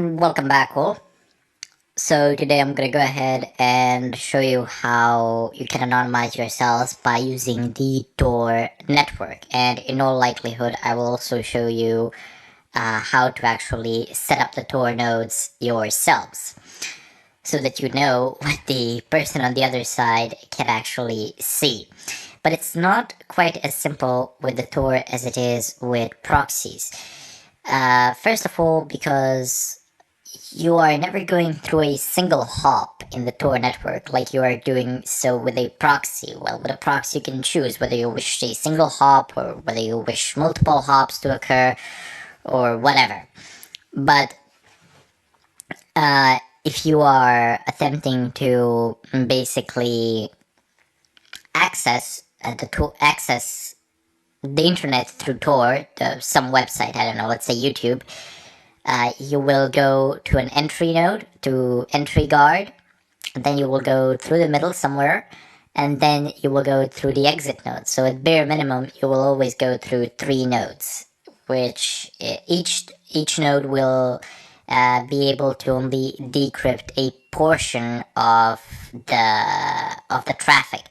Welcome back, all. So today I'm gonna go ahead and show you how you can anonymize yourselves by using the Tor network, and in all likelihood I will also show you how to actually set up the Tor nodes yourselves so that you know what the person on the other side can actually see. But it's not quite as simple with the Tor as it is with proxies. First of all, because you are never going through a single hop in the Tor network like you are doing so with a proxy. Well, with a proxy you can choose whether you wish a single hop or whether you wish multiple hops to occur or whatever. But if you are attempting to basically access the internet through Tor, some website, I don't know, let's say YouTube, you will go to an entry node, to entry guard, and then you will go through the middle somewhere, and then you will go through the exit node. So at bare minimum, you will always go through 3 nodes, which each node will be able to only decrypt a portion of the traffic,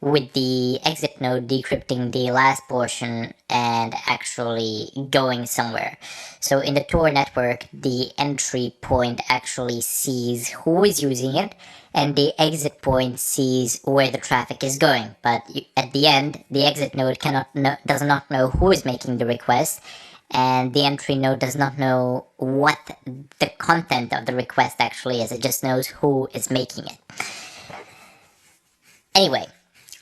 with the exit node decrypting the last portion and actually going somewhere. So in the Tor network, the entry point actually sees who is using it, and the exit point sees where the traffic is going. But at the end, the exit node does not know who is making the request, and the entry node does not know what the content of the request actually is. It just knows who is making it. Anyway,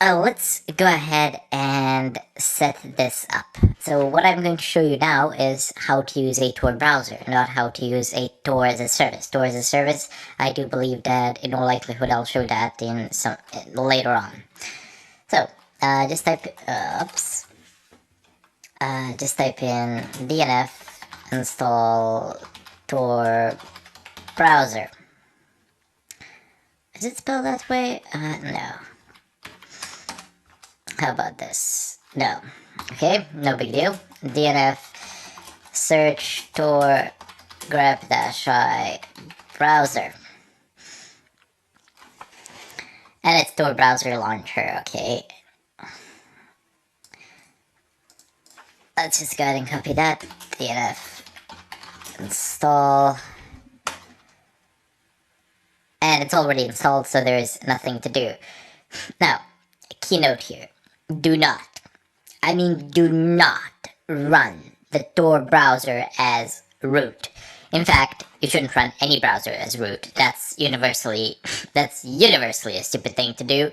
let's go ahead and set this up. So what I'm going to show you now is how to use a Tor browser, not how to use a Tor as a service. Tor as a service, I do believe that in all likelihood I'll show that in some later on. So just type in DNF install Tor browser. Is it spelled that way? No. How about this? No. Okay, no big deal. DNF search Tor grep-i browser. And it's Tor browser launcher, okay. Let's just go ahead and copy that. DNF install. And it's already installed, so there is nothing to do. Now, a keynote here. Do not run the Tor browser as root. In fact, you shouldn't run any browser as root. That's universally a stupid thing to do.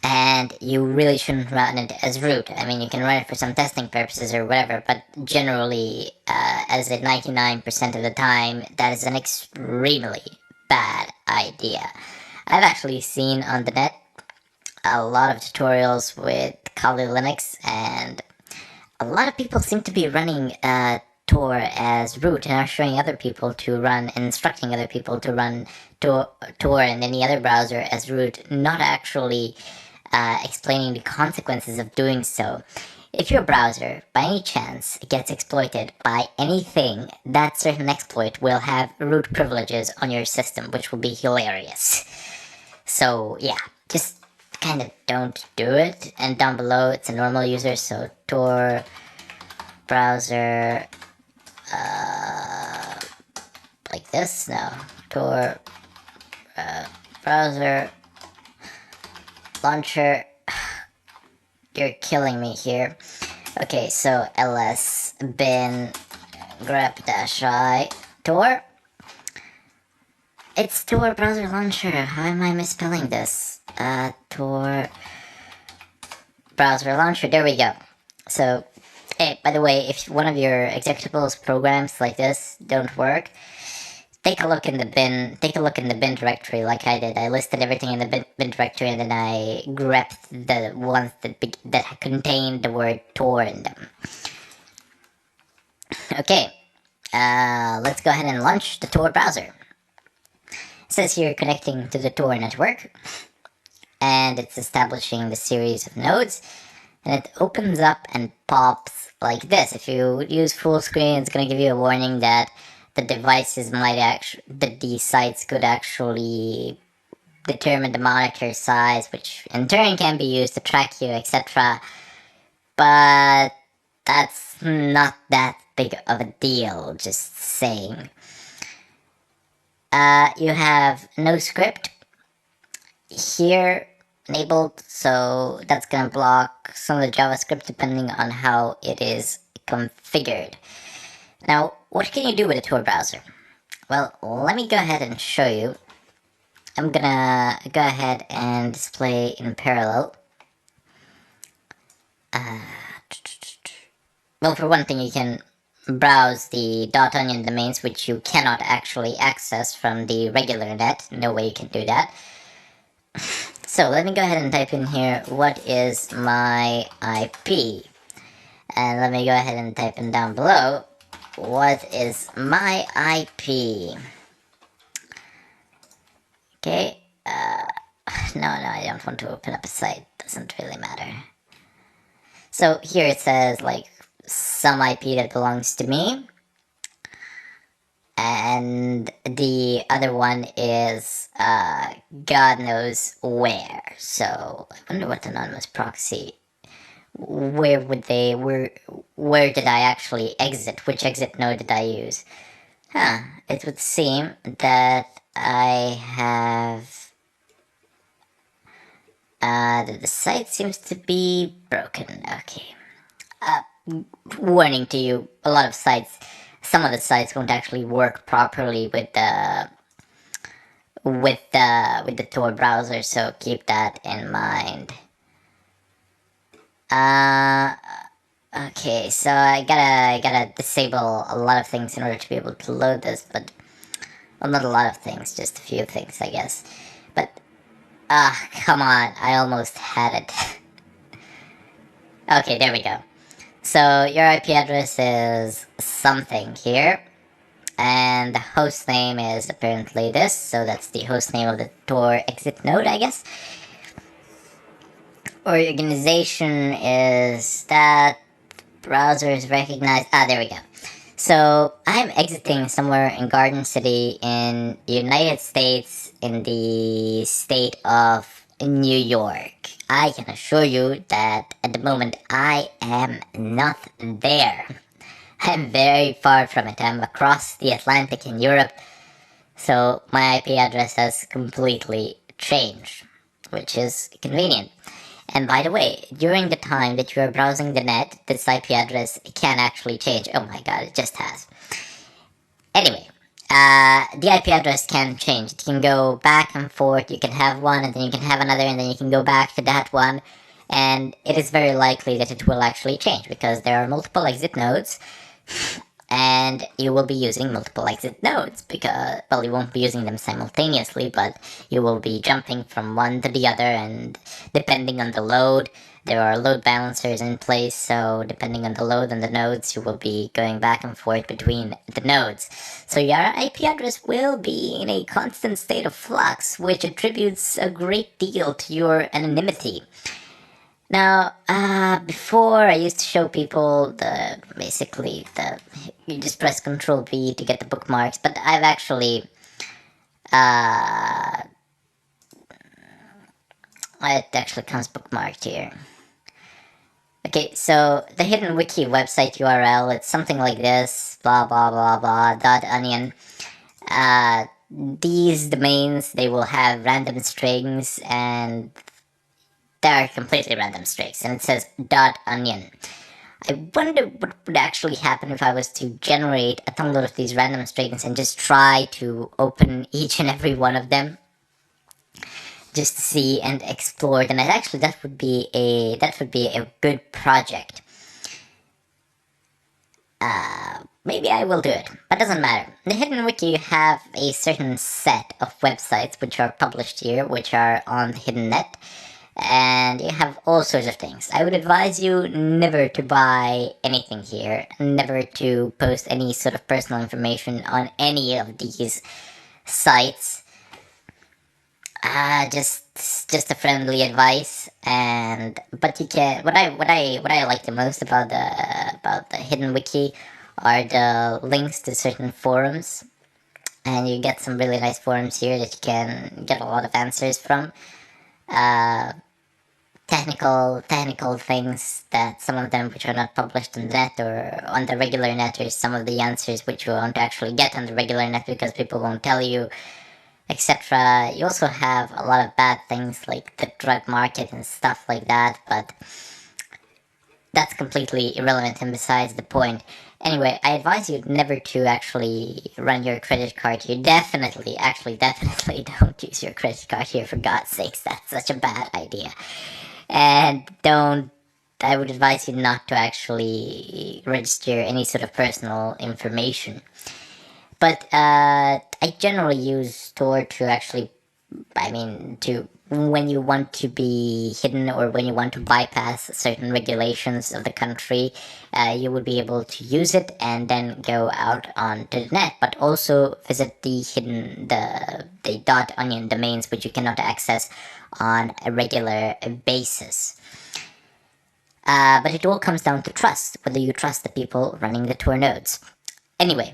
And you really shouldn't run it as root. I mean, you can run it for some testing purposes or whatever, but generally, as at 99% of the time, that is an extremely bad idea. I've actually seen on the net a lot of tutorials with Kali Linux, and a lot of people seem to be running Tor as root and are showing other people to run, and instructing other people to run Tor and any other browser as root, not actually explaining the consequences of doing so. If your browser, by any chance, gets exploited by anything, that certain exploit will have root privileges on your system, which will be hilarious. So yeah, just kind of don't do it. And down below, it's a normal user, so Tor browser, like this. No, Tor browser launcher. You're killing me here. Okay, so ls bin grep-i Tor. It's Tor browser launcher. How am I misspelling this? Tor browser launcher. There we go. So, hey, by the way, if one of your executables programs like this don't work, take a look in the bin. Take a look in the bin directory, like I did. I listed everything in the bin directory, and then I grepped the ones that contained the word Tor in them. Okay, let's go ahead and launch the Tor browser. It says here connecting to the Tor network, and it's establishing the series of nodes, and it opens up and pops like this. If you use full screen, it's going to give you a warning that the devices might actually, that these sites could actually determine the monitor size, which in turn can be used to track you, etc. But that's not that big of a deal, just saying. You have no script here enabled, so that's gonna block some of the JavaScript depending on how it is configured. Now, what can you do with a Tor browser? Well, let me go ahead and show you. I'm gonna go ahead and display in parallel. Well, for one thing, you can browse the .onion domains, which you cannot actually access from the regular net. No way you can do that. So let me go ahead and type in here, what is my IP? And let me go ahead and type in down below, what is my IP? Okay, no, I don't want to open up a site, doesn't really matter. So here it says like some IP that belongs to me, and the other one is God knows where. So I wonder what anonymous proxy, where did I actually exit? Which exit node did I use? It would seem that I have the site seems to be broken. Okay. Warning to you, a lot of sites, some of the sites won't actually work properly with the Tor browser, so keep that in mind. Okay, so I gotta disable a lot of things in order to be able to load this, but well, not a lot of things, just a few things, I guess. But come on, I almost had it. Okay, there we go. So your IP address is something here, and the host name is apparently this, so that's the host name of the Tor exit node, I guess. Organization is that, browser is recognized. There we go. So I'm exiting somewhere in Garden City in the United States, in the state of New York. I can assure you that at the moment I am not there. I'm very far from it. I'm across the Atlantic in Europe, so my IP address has completely changed, which is convenient. And by the way, during the time that you are browsing the net, this IP address can actually change. Oh my god, it just has. Anyway, the IP address can change. It can go back and forth. You can have one, and then you can have another, and then you can go back to that one. And it is very likely that it will actually change because there are multiple exit nodes, and you will be using multiple exit nodes because, well, you won't be using them simultaneously, but you will be jumping from one to the other, and depending on the load, there are load balancers in place, so depending on the load and the nodes, you will be going back and forth between the nodes. So your IP address will be in a constant state of flux, which attributes a great deal to your anonymity. Now, before I used to show people you just press Control V to get the bookmarks, but I've actually, it actually comes bookmarked here. Okay, so the Hidden Wiki website URL, it's something like this, blah blah blah blah, .onion. These domains, they will have random strings, and they are completely random strings, and it says .onion. I wonder what would actually happen if I was to generate a ton of these random strings and just try to open each and every one of them, just to see and explore them. And actually, that would be a good project. Maybe I will do it, but doesn't matter. The Hidden Wiki, you have a certain set of websites which are published here, which are on the hidden net, and you have all sorts of things. I would advise you never to buy anything here, never to post any sort of personal information on any of these sites. Just a friendly advice, but you can. What I like the most about the Hidden Wiki are the links to certain forums, and you get some really nice forums here that you can get a lot of answers from. Technical things that some of them which are not published on the net or on the regular net, or some of the answers which you won't actually get on the regular net because people won't tell you, etc. You also have a lot of bad things like the drug market and stuff like that, but that's completely irrelevant and besides the point. Anyway, I advise you never to actually run your credit card here. Definitely don't use your credit card here, for God's sakes. That's such a bad idea. And don't, I would advise you not to actually register any sort of personal information. But I generally use Tor to actually, to when you want to be hidden or when you want to bypass certain regulations of the country, you would be able to use it and then go out onto the net. But also visit the .onion domains which you cannot access on a regular basis. But it all comes down to trust, whether you trust the people running the Tor nodes. Anyway,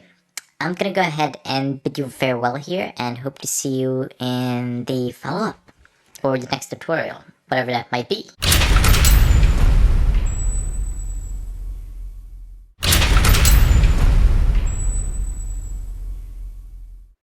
I'm gonna go ahead and bid you farewell here and hope to see you in the follow-up or the next tutorial, whatever that might be.